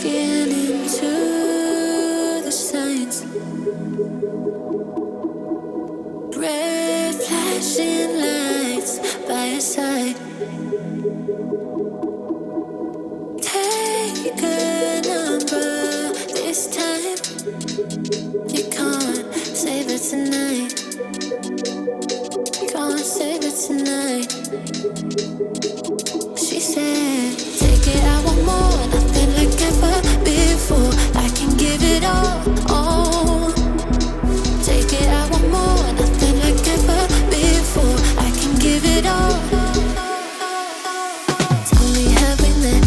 looking into the signs. Red flashing lights by your side. Take a number this time. You can't save it tonight. Can't save it tonight. She said, take it, I want more. Nothing like ever before. I can give it all. Take it, I want more. Nothing like ever before. I can give it all. Tell me, have we met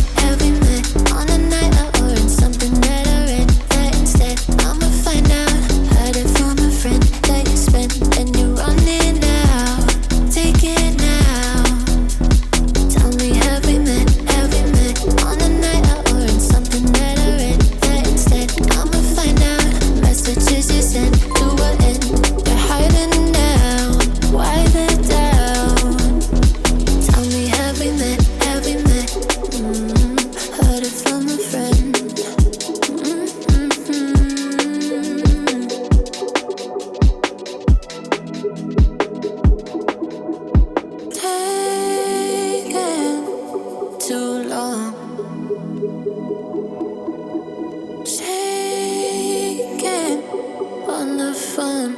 on a night out or in something that I read? That instead, I'ma find out. Heard it from a friend that you spent and you're running out. Take it now. Tell me, have we met on a night out or in something that I read? That instead, I'ma find out. Messages you sent to an end. You're hiding now. Why the doubt? Tell me, have we met? Heard it from a friend. Taking too long. Shaking on the phone.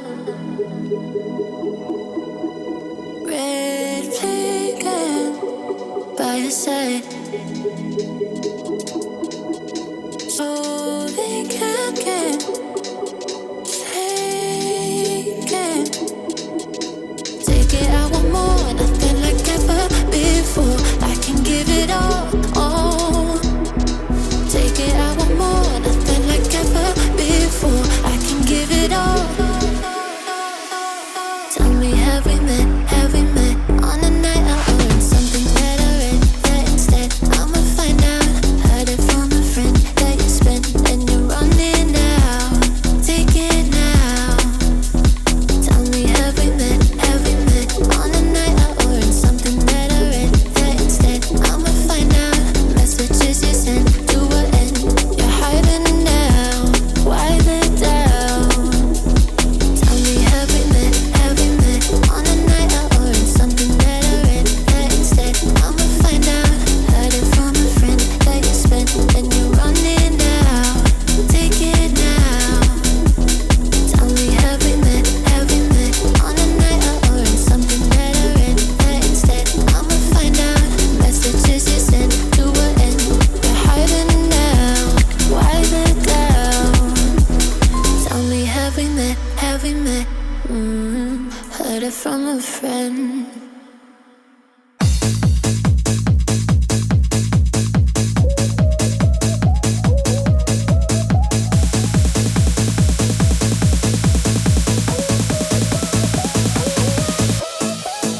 Red flagging by your side. So they can't get taken. Take it, I want more. Nothing like ever before. I can give it all. Take it, I want more. Nothing like ever before. I can give it all. Tell me, have we met on a night out or in something that I read? That instead, I'ma find out. Heard it from a friend that you spent and you're running out. Take it now. Tell me, have we met on a night out or in something that I read? That instead, I'ma find out. Messages you sent to an end. You're hiding now. Why the doubt? Tell me, have we met on a night out or in something that I read? That instead, I'ma find out. Heard it from a friend that you spent and you're running out. Take it now. Tell me, have we met on a night out or in something that I read? That instead, I'ma find out. Messages you sent to an end. You're hiding now. Why the doubt? Tell me, have we met? Heard it from a friend.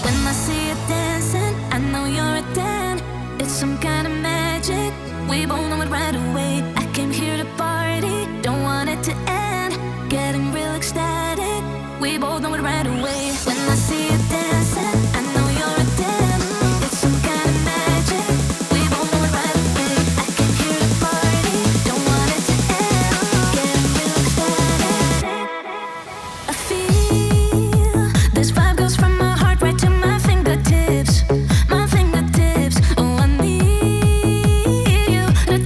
When I see you dancing, I know you're a 10. It's some kind of magic. We both know it right away. I came here to party, don't want it to end. Getting real ecstatic. We both know it right away. When I see you dancing, I know you're a 10. It's some kind of magic. We both know it right away. I came here to party, don't want it to end. Getting real ecstatic. I feel this vibe goes from my heart right to my fingertips. My fingertips. Oh, I need you to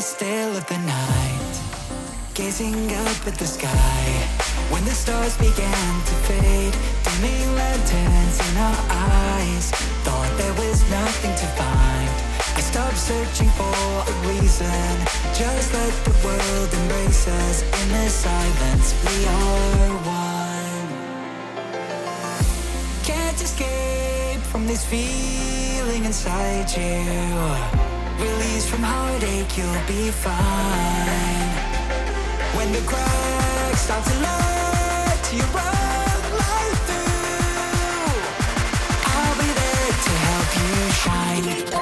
still of the night, gazing up at the sky. When the stars began to fade, dimming lanterns in our eyes, thought there was nothing to find. I stopped searching for a reason, just let the world embrace us. In the silence, we are one. Can't escape from this feeling inside you. Release from heartache, you'll be fine. When the cracks start to let you run right through, I'll be there to help you shine.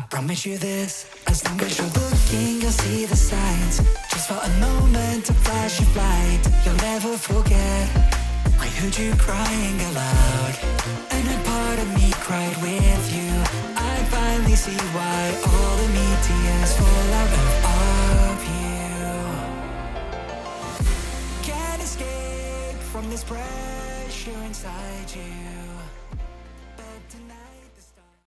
Promise you this, as long as you're looking, you'll see the signs. Just for a moment, a flash of light, you'll never forget. I heard you crying aloud, and a part of me cried with you. I finally see why all the meteors fall out of you. Can't escape from this pressure inside you.